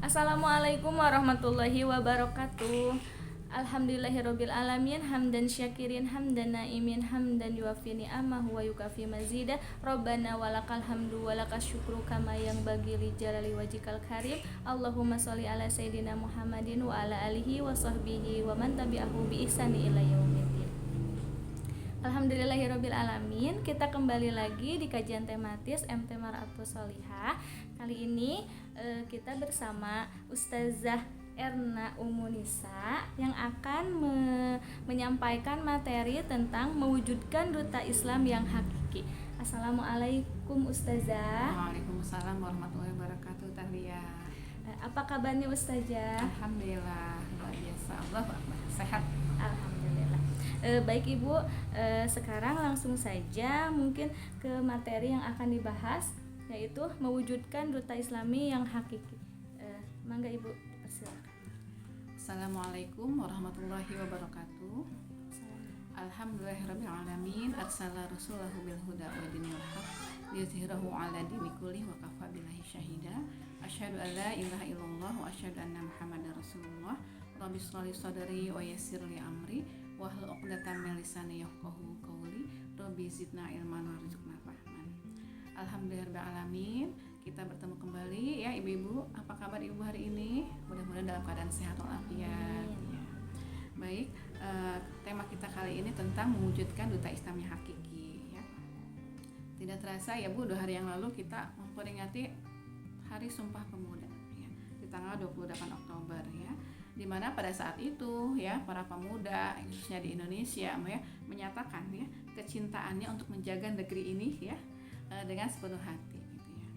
Assalamualaikum warahmatullahi wabarakatuh. Alhamdulillahirabbil alamin hamdan syakirin hamdan naimin hamdan yuafi ni'amahu wa yukafi mazida. Rabbana walakal hamdu walakas syukru kama yang bagi li jalali wajikal karim. Allahumma sholli ala sayyidina Muhammadin wa ala alihi wa sahbihi wa man tabi'ahu bi ihsani ila yaumiddin. Alhamdulillahirabbil alamin. Kita kembali lagi di kajian tematis MT Mar'atus Sholihah. Kali ini kita bersama Ustazah Erna Umunisa yang akan menyampaikan materi tentang mewujudkan duta Islam yang hakiki. Assalamualaikum Ustazah. Waalaikumsalam warahmatullahi wabarakatuh. Tahlia. Apa kabarnya Ustazah? Alhamdulillah, luar biasa. Allah sehat. Alhamdulillah. Baik Ibu, sekarang langsung saja mungkin ke materi yang akan dibahas, yaitu mewujudkan duta Islami yang hakiki. Mangga Ibu, persilakan. Assalamualaikum warahmatullahi wabarakatuh. Alhamdulillahirabbil alamin arsala rasulahu bil huda wa dinil haq liyuzhirahu ala dini kulli wa kafa billahi syahida. Asyhadu an la ilaha illallah wa asyhadu anna muhammadar rasulullah. Rabbi shrah li sadri wa yassir li amri wahlul 'uqdatam min lisani yafqahu qawli. Rabbi zidna ilman warzuqna fahman. Alhamdulillahirabbil alamin. Kita bertemu kembali ya ibu-ibu. Apa kabar ibu hari ini? Mudah-mudahan dalam keadaan sehat walafiat. Ya. Baik, tema kita kali ini tentang mewujudkan duta Islam yang hakiki ya. Tidak terasa ya Bu, 2 hari yang lalu kita memperingati Hari Sumpah Pemuda ya, di tanggal 28 Oktober ya. Dimana pada saat itu ya para pemuda khususnya di Indonesia ya, menyatakan ya kecintaannya untuk menjaga negeri ini ya dengan sepenuh hati gitu ya.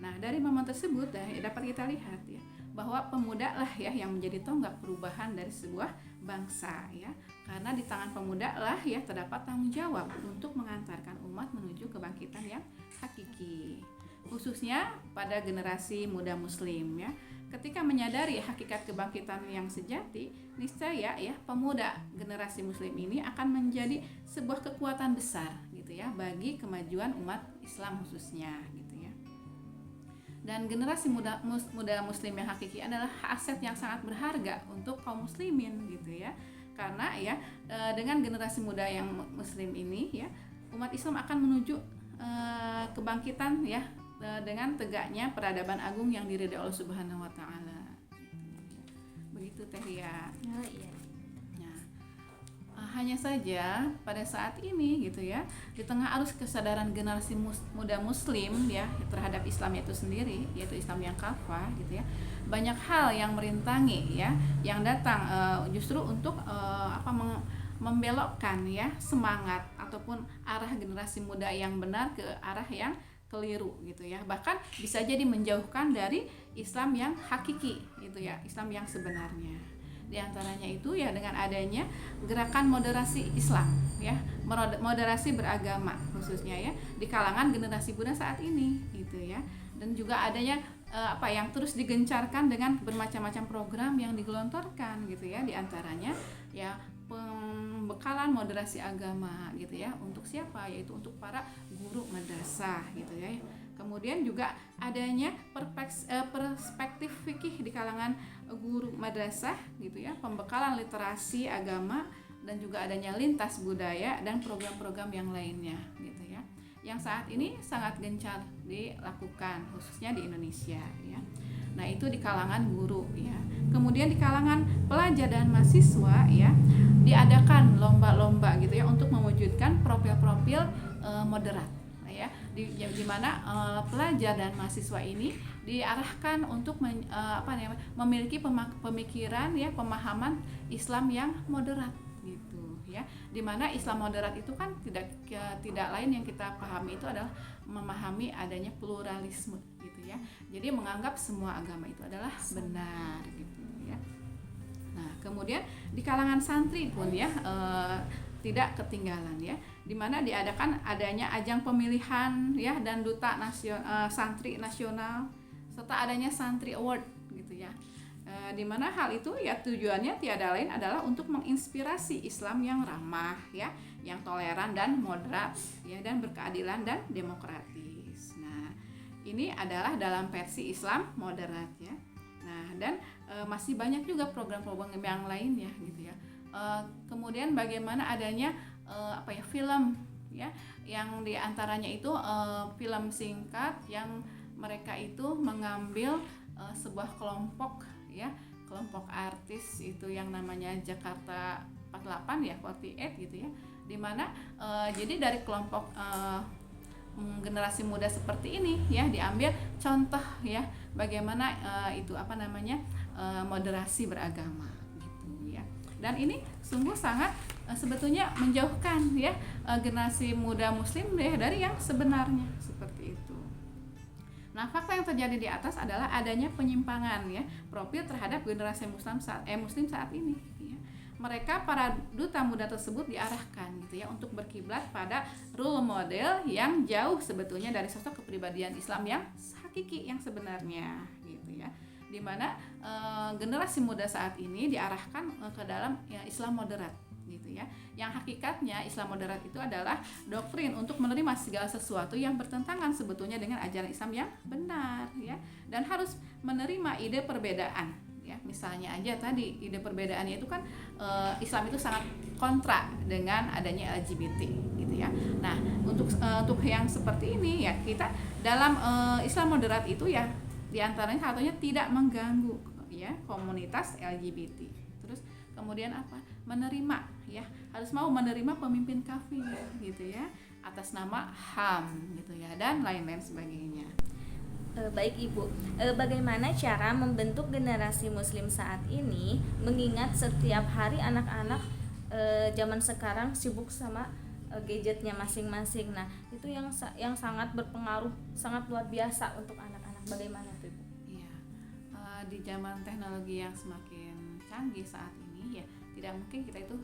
Nah, dari momen tersebut dapat kita lihat ya bahwa pemuda lah ya yang menjadi tonggak perubahan dari sebuah bangsa ya. Karena di tangan pemuda lah ya terdapat tanggung jawab untuk mengantarkan umat menuju kebangkitan yang hakiki. Khususnya pada generasi muda muslim ya. Ketika menyadari hakikat kebangkitan yang sejati, niscaya ya pemuda generasi muslim ini akan menjadi sebuah kekuatan besar gitu ya bagi kemajuan umat Islam khususnya gitu ya. Dan generasi muda muslim yang hakiki adalah aset yang sangat berharga untuk kaum muslimin gitu ya. Karena ya dengan generasi muda yang muslim ini ya umat Islam akan menuju kebangkitan ya dengan tegaknya peradaban agung yang diridhai Allah Subhanahu wa taala. Begitu Teh Ria. Oh iya. Nah, hanya saja pada saat ini gitu ya, di tengah arus kesadaran generasi muda muslim ya terhadap Islam itu sendiri, yaitu Islam yang kafah gitu ya. Banyak hal yang merintangi ya, yang datang justru untuk membelokkan ya semangat ataupun arah generasi muda yang benar ke arah yang keliru gitu ya, bahkan bisa jadi menjauhkan dari Islam yang hakiki gitu ya, Islam yang sebenarnya. Di antaranya itu ya dengan adanya gerakan moderasi Islam ya, moderasi beragama khususnya ya di kalangan generasi muda saat ini gitu ya, dan juga adanya yang terus digencarkan dengan bermacam-macam program yang digelontorkan gitu ya, di antaranya ya pembekalan moderasi agama gitu ya, untuk siapa, yaitu untuk para guru madrasah gitu ya. Kemudian juga adanya perspektif fikih di kalangan guru madrasah gitu ya, pembekalan literasi agama, dan juga adanya lintas budaya dan program-program yang lainnya gitu ya, yang saat ini sangat gencar dilakukan khususnya di Indonesia ya. Nah, itu di kalangan guru ya. Kemudian di kalangan pelajar dan mahasiswa ya, diadakan lomba-lomba gitu ya untuk mewujudkan profil-profil moderat ya, di mana pelajar dan mahasiswa ini diarahkan untuk memiliki pemikiran ya, pemahaman Islam yang moderat gitu ya, di mana Islam moderat itu kan tidak lain yang kita pahami itu adalah memahami adanya pluralisme gitu ya, jadi menganggap semua agama itu adalah benar gitu ya. Nah, kemudian di kalangan santri pun ya tidak ketinggalan ya, di mana diadakan adanya ajang pemilihan ya dan duta santri nasional, serta adanya santri award gitu ya. Di mana hal itu ya tujuannya tiada lain adalah untuk menginspirasi Islam yang ramah ya, yang toleran dan moderat ya, dan berkeadilan dan demokratis. Nah, ini adalah dalam versi Islam moderat ya. Nah, dan masih banyak juga program-program yang lainnya gitu ya. Kemudian bagaimana adanya film ya, yang diantaranya itu film singkat yang mereka itu mengambil sebuah kelompok ya, kelompok artis itu yang namanya Jakarta 48 ya, 48 gitu ya, dimana jadi dari kelompok generasi muda seperti ini ya diambil contoh ya bagaimana moderasi beragama gitu ya. Dan ini sungguh sangat sebetulnya menjauhkan ya generasi muda muslim ya dari yang sebenarnya seperti itu. Nah, fakta yang terjadi di atas adalah adanya penyimpangan ya profil terhadap generasi muslim saat ini ya. Mereka para duta muda tersebut diarahkan gitu ya untuk berkiblat pada role model yang jauh sebetulnya dari sosok kepribadian Islam yang hakiki yang sebenarnya gitu ya. Di mana generasi muda saat ini diarahkan ke dalam ya, Islam moderat gitu ya. Yang hakikatnya Islam moderat itu adalah doktrin untuk menerima segala sesuatu yang bertentangan sebetulnya dengan ajaran Islam yang benar ya, dan harus menerima ide perbedaan. Ya, misalnya aja tadi ide perbedaannya itu kan Islam itu sangat kontra dengan adanya LGBT gitu ya. Nah, untuk yang seperti ini ya kita dalam Islam moderat itu ya diantaranya satunya tidak mengganggu ya komunitas LGBT. Terus kemudian apa? Menerima ya, harus mau menerima pemimpin kafir gitu ya atas nama HAM gitu ya, dan lain-lain sebagainya. Baik Ibu, bagaimana cara membentuk generasi muslim saat ini mengingat setiap hari anak-anak zaman sekarang sibuk sama gadgetnya masing-masing. Nah, itu yang sangat berpengaruh, sangat luar biasa untuk anak-anak. Bagaimana tuh Ibu? Iya, di zaman teknologi yang semakin canggih saat ini ya tidak mungkin kita itu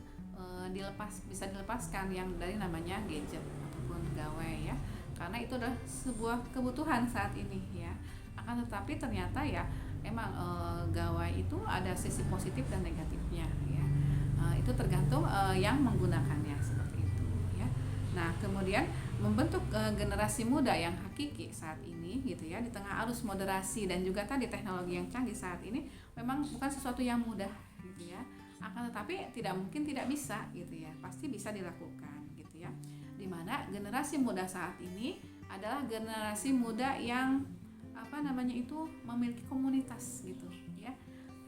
bisa dilepaskan yang dari namanya gadget ataupun gawai ya. Karena itu adalah sebuah kebutuhan saat ini ya. Akan tetapi ternyata ya emang gawai itu ada sisi positif dan negatifnya ya. Itu tergantung yang menggunakannya seperti itu ya. Nah, kemudian membentuk generasi muda yang hakiki saat ini gitu ya di tengah arus moderasi dan juga tadi teknologi yang canggih saat ini memang bukan sesuatu yang mudah gitu ya. Akan tetapi tidak mungkin tidak bisa gitu ya. Pasti bisa dilakukan gitu ya. Di mana generasi muda saat ini adalah generasi muda yang memiliki komunitas gitu ya.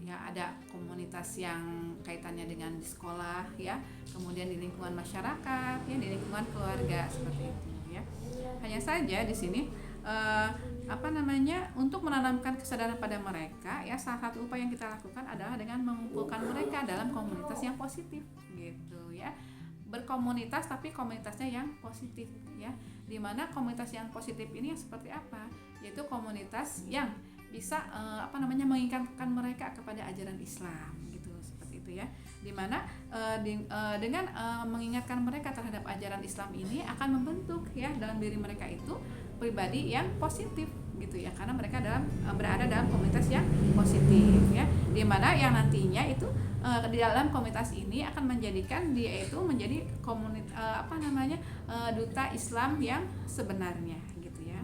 Ya, ada komunitas yang kaitannya dengan di sekolah ya, kemudian di lingkungan masyarakat ya, di lingkungan keluarga seperti itu ya. Hanya saja di sini untuk menanamkan kesadaran pada mereka ya, salah satu upaya yang kita lakukan adalah dengan mengumpulkan mereka dalam komunitas yang positif gitu ya. Berkomunitas tapi komunitasnya yang positif ya, dimana komunitas yang positif ini yang seperti apa, yaitu komunitas yang bisa mengingatkan mereka kepada ajaran Islam gitu, seperti itu ya, dimana dengan mengingatkan mereka terhadap ajaran Islam ini akan membentuk ya dalam diri mereka itu pribadi yang positif gitu ya, karena mereka berada dalam komunitas yang positif ya, dimana yang nantinya itu di dalam komunitas ini akan menjadikan dia itu menjadi duta Islam yang sebenarnya gitu ya.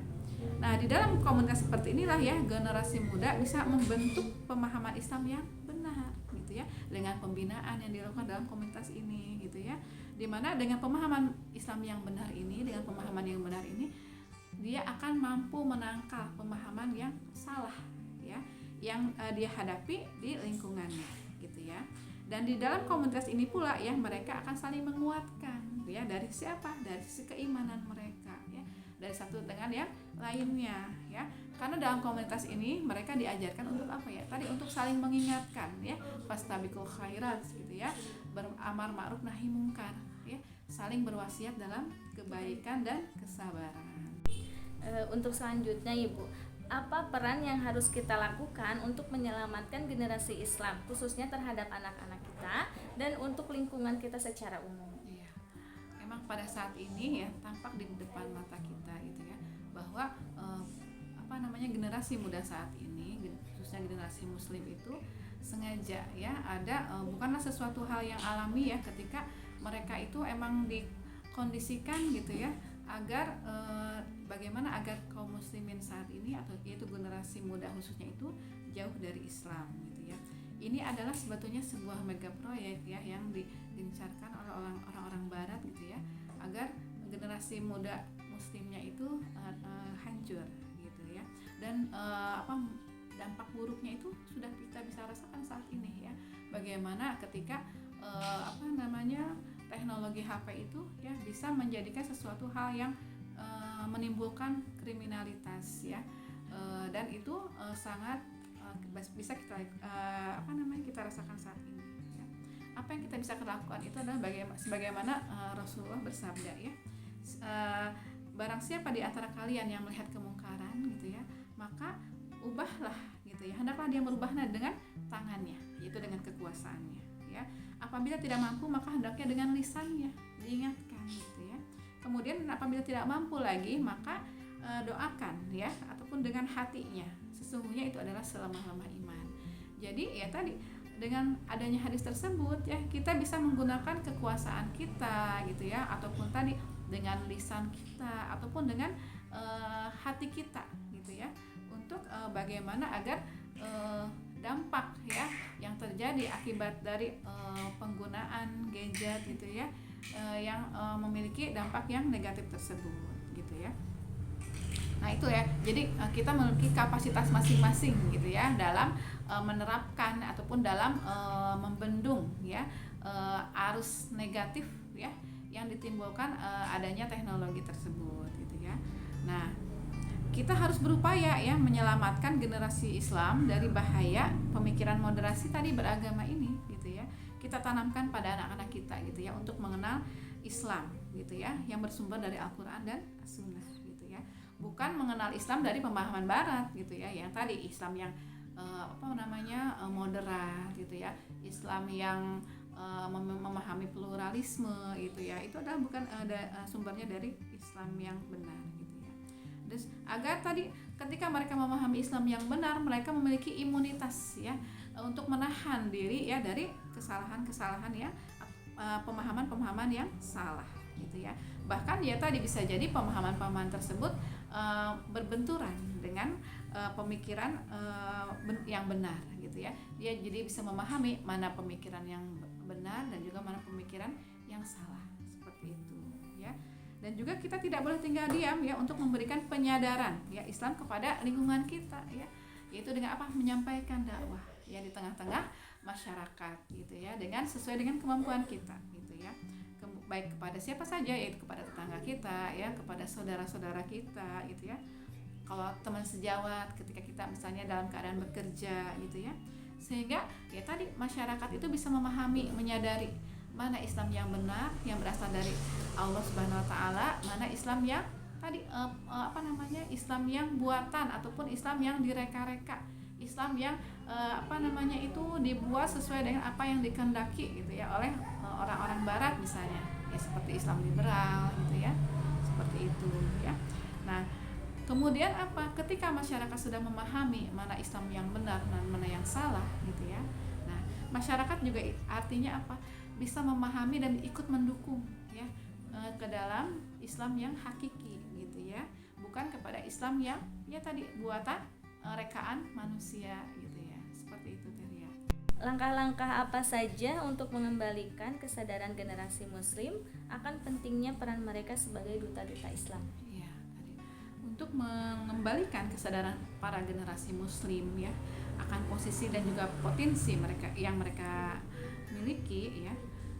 Nah, di dalam komunitas seperti inilah ya generasi muda bisa membentuk pemahaman Islam yang benar gitu ya, dengan pembinaan yang dilakukan dalam komunitas ini gitu ya, dimana dengan pemahaman Islam yang benar ini, dengan pemahaman yang benar ini dia akan mampu menangkal pemahaman yang salah ya yang dia hadapi di lingkungannya gitu ya. Dan di dalam komunitas ini pula ya mereka akan saling menguatkan ya, dari siapa? Dari sisi keimanan mereka ya, dari satu dengan yang lainnya ya. Karena dalam komunitas ini mereka diajarkan untuk apa ya? Tadi untuk saling mengingatkan ya, fastabiqul khairat gitu ya, beramar ma'ruf nahi mungkar ya, saling berwasiat dalam kebaikan dan kesabaran. Untuk selanjutnya Ibu, apa peran yang harus kita lakukan untuk menyelamatkan generasi Islam khususnya terhadap anak-anak kita dan untuk lingkungan kita secara umum? Iya, memang pada saat ini ya tampak di depan mata kita gitu ya, bahwa generasi muda saat ini khususnya generasi muslim itu sengaja ya ada bukanlah sesuatu hal yang alami ya ketika mereka itu emang dikondisikan gitu ya agar bagaimana agar kaum muslimin saat ini atau yaitu generasi muda khususnya itu jauh dari Islam gitu ya. Ini adalah sebetulnya sebuah mega proyek ya yang digencarkan oleh orang-orang barat gitu ya, agar generasi muda muslimnya itu hancur gitu ya. Dan dampak buruknya itu sudah kita bisa rasakan saat ini ya. Bagaimana ketika teknologi HP itu ya bisa menjadikan sesuatu hal yang menimbulkan kriminalitas ya, dan itu sangat bisa kita kita rasakan saat ini ya. Apa yang kita bisa lakukan itu adalah sebagaimana Rasulullah bersabda ya, barang siapa di antara kalian yang melihat kemungkaran gitu ya, maka ubahlah gitu ya, hendaklah dia merubahnya dengan tangannya, yaitu dengan kekuasaannya ya. Apabila tidak mampu maka hendaknya dengan lisannya, diingatkan gitu ya. Kemudian apabila tidak mampu lagi maka doakan ya, ataupun dengan hatinya, sesungguhnya itu adalah selemah-lemah iman. Jadi ya tadi dengan adanya hadis tersebut ya, kita bisa menggunakan kekuasaan kita gitu ya, ataupun tadi dengan lisan kita ataupun dengan hati kita gitu ya, untuk bagaimana agar dampak ya yang terjadi akibat dari penggunaan gadget gitu ya, yang memiliki dampak yang negatif tersebut gitu ya. Nah itu ya, jadi kita memiliki kapasitas masing-masing gitu ya dalam menerapkan ataupun dalam membendung ya arus negatif ya yang ditimbulkan adanya teknologi tersebut gitu ya. Nah kita harus berupaya ya menyelamatkan generasi Islam dari bahaya pemikiran moderasi tadi beragama ini gitu ya. Kita tanamkan pada anak-anak kita gitu ya untuk mengenal Islam gitu ya, yang bersumber dari Al-Quran dan As-Sunnah gitu ya. Bukan mengenal Islam dari pemahaman Barat gitu ya, yang tadi Islam yang moderat gitu ya, Islam yang memahami pluralisme gitu ya. Itu adalah bukan sumbernya dari Islam yang benar gitu ya. Terus agar tadi ketika mereka memahami Islam yang benar, mereka memiliki imunitas ya untuk menahan diri ya dari kesalahan-kesalahan ya, pemahaman-pemahaman yang salah gitu ya. Bahkan ya tadi bisa jadi pemahaman-pemahaman tersebut berbenturan dengan pemikiran yang benar gitu ya. Dia jadi bisa memahami mana pemikiran yang benar dan juga mana pemikiran yang salah, seperti itu ya. Dan juga kita tidak boleh tinggal diam ya untuk memberikan penyadaran ya Islam kepada lingkungan kita ya, yaitu dengan apa? Menyampaikan dakwah ya di tengah-tengah masyarakat gitu ya, dengan sesuai dengan kemampuan kita gitu ya, baik kepada siapa saja, yaitu kepada tetangga kita ya, kepada saudara-saudara kita gitu ya, kalau teman sejawat ketika kita misalnya dalam keadaan bekerja gitu ya, sehingga ya tadi masyarakat itu bisa memahami, menyadari mana Islam yang benar yang berasal dari Allah Subhanahu wa taala, mana Islam yang tadi Islam yang buatan ataupun Islam yang direka-reka, Islam yang itu dibuat sesuai dengan apa yang dikehendaki gitu ya oleh orang-orang barat misalnya ya, seperti Islam liberal gitu ya, seperti itu ya. Nah kemudian ketika masyarakat sudah memahami mana Islam yang benar dan mana yang salah gitu ya, nah masyarakat juga artinya bisa memahami dan ikut mendukung ya ke dalam Islam yang hakiki gitu ya, bukan kepada Islam yang ya tadi buatan rekaan manusia gitu ya, seperti itu Teria. Langkah-langkah apa saja untuk mengembalikan kesadaran generasi muslim akan pentingnya peran mereka sebagai duta-duta Islam? Ya, tadi untuk mengembalikan kesadaran para generasi muslim ya akan posisi dan juga potensi mereka miliki ya,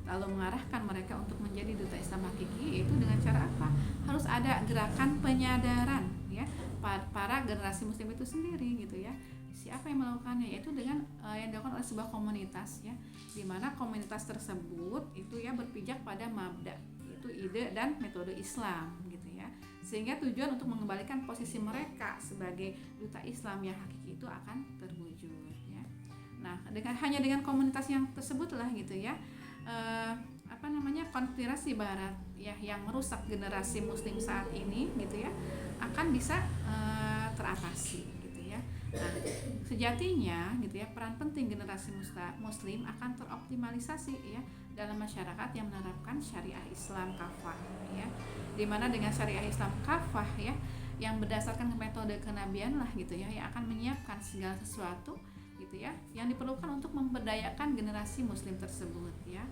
lalu mengarahkan mereka untuk menjadi duta Islam hakiki, yaitu dengan cara apa? Harus ada gerakan penyadaran ya para generasi muslim itu sendiri gitu ya. Siapa yang melakukannya? Yaitu dengan yang dilakukan oleh sebuah komunitas ya, di mana komunitas tersebut itu ya berpijak pada mabda, yaitu ide dan metode Islam gitu ya, sehingga tujuan untuk mengembalikan posisi mereka sebagai duta Islam yang hakiki itu akan terwujud ya. Nah hanya dengan komunitas yang tersebutlah gitu ya, konspirasi Barat ya yang merusak generasi muslim saat ini gitu ya akan bisa teratasi gitu ya. Nah, Sejatinya gitu ya, peran penting generasi muslim akan teroptimalisasi ya dalam masyarakat yang menerapkan syariah Islam kafah ya. Dimana dengan syariah Islam kafah ya, yang berdasarkan metode kenabian lah gitu ya, yang akan menyiapkan segala sesuatu gitu ya yang diperlukan untuk memberdayakan generasi muslim tersebut ya.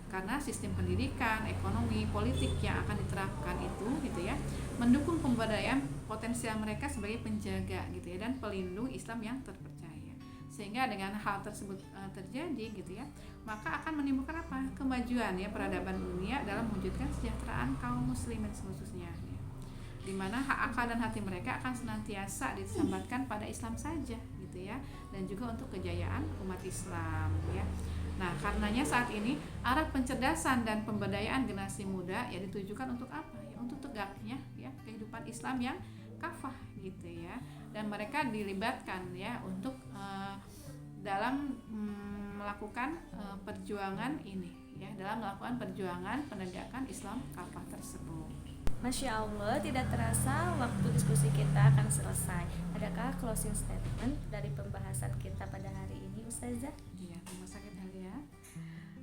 Karena sistem pendidikan, ekonomi, politik yang akan diterapkan itu gitu ya, mendukung pemberdayaan potensial mereka sebagai penjaga gitu ya dan pelindung Islam yang terpercaya. Sehingga dengan hal tersebut terjadi gitu ya, maka akan menimbulkan apa? Kemajuan ya peradaban dunia dalam mewujudkan kesejahteraan kaum muslimin khususnya ya. Di mana hak akal dan hati mereka akan senantiasa disambatkan pada Islam saja gitu ya, dan juga untuk kejayaan umat Islam ya. Nah, karenanya saat ini arah pencerdasan dan pemberdayaan generasi muda ya ditujukan untuk apa? Ya, untuk tegaknya ya kehidupan Islam yang kafah gitu ya. Dan mereka dilibatkan ya untuk dalam melakukan perjuangan ini ya, dalam melakukan perjuangan penegakan Islam kafah tersebut. Masya Allah, tidak terasa waktu diskusi kita akan selesai. Adakah closing statement dari pembahasan kita pada hari ini, Ustazah? Iya, rumah sakit Halia.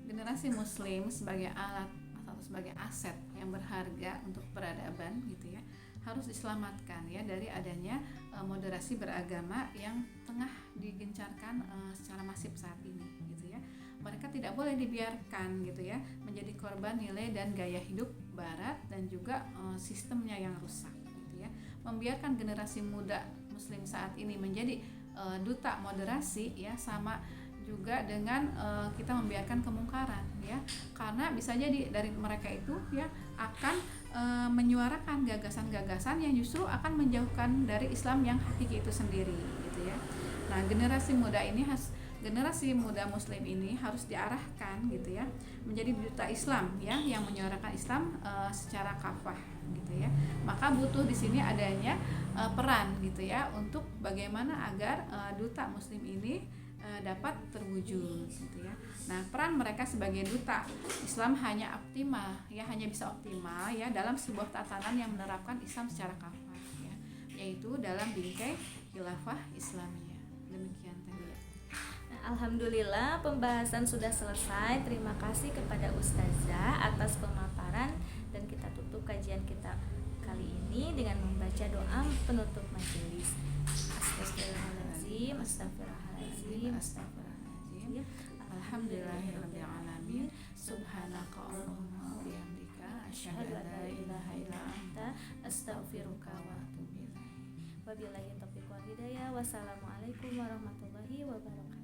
Generasi muslim sebagai alat atau sebagai aset yang berharga untuk peradaban gitu ya, harus diselamatkan ya dari adanya moderasi beragama yang tengah digencarkan secara masif saat ini gitu ya. Mereka tidak boleh dibiarkan gitu ya menjadi korban nilai dan gaya hidup barat dan juga sistemnya yang rusak gitu ya. Membiarkan generasi muda muslim saat ini menjadi duta moderasi ya, sama juga dengan kita membiarkan kemungkaran ya, karena bisa jadi dari mereka itu ya akan menyuarakan gagasan-gagasan yang justru akan menjauhkan dari Islam yang hakiki itu sendiri gitu ya. Nah, generasi muda muslim ini harus diarahkan gitu ya menjadi duta Islam ya yang menyuarakan Islam secara kafah gitu ya. Maka butuh di sini adanya peran gitu ya untuk bagaimana agar duta muslim ini dapat terwujud gitu ya. Nah, peran mereka sebagai duta Islam hanya bisa optimal ya dalam sebuah tatanan yang menerapkan Islam secara kafah ya, yaitu dalam bingkai khilafah Islamiyah. Demikian tadi ya. Alhamdulillah, pembahasan sudah selesai. Terima kasih kepada Ustazah atas pemaparan, dan kita tutup kajian kita kali ini dengan membaca doa penutup majelis. Astagfirullahaladzim, astagfirullahaladzim, astagfirullahaladzim. Alhamdulillahirabbil alamin. Subhanaka Allahumma wa bihamdika asyhadu an la ilaha illa anta astaghfiruka wa atubu ilaik. Wabillahi taufiq wal hidayah. Wassalamualaikum warahmatullahi wabarakatuh.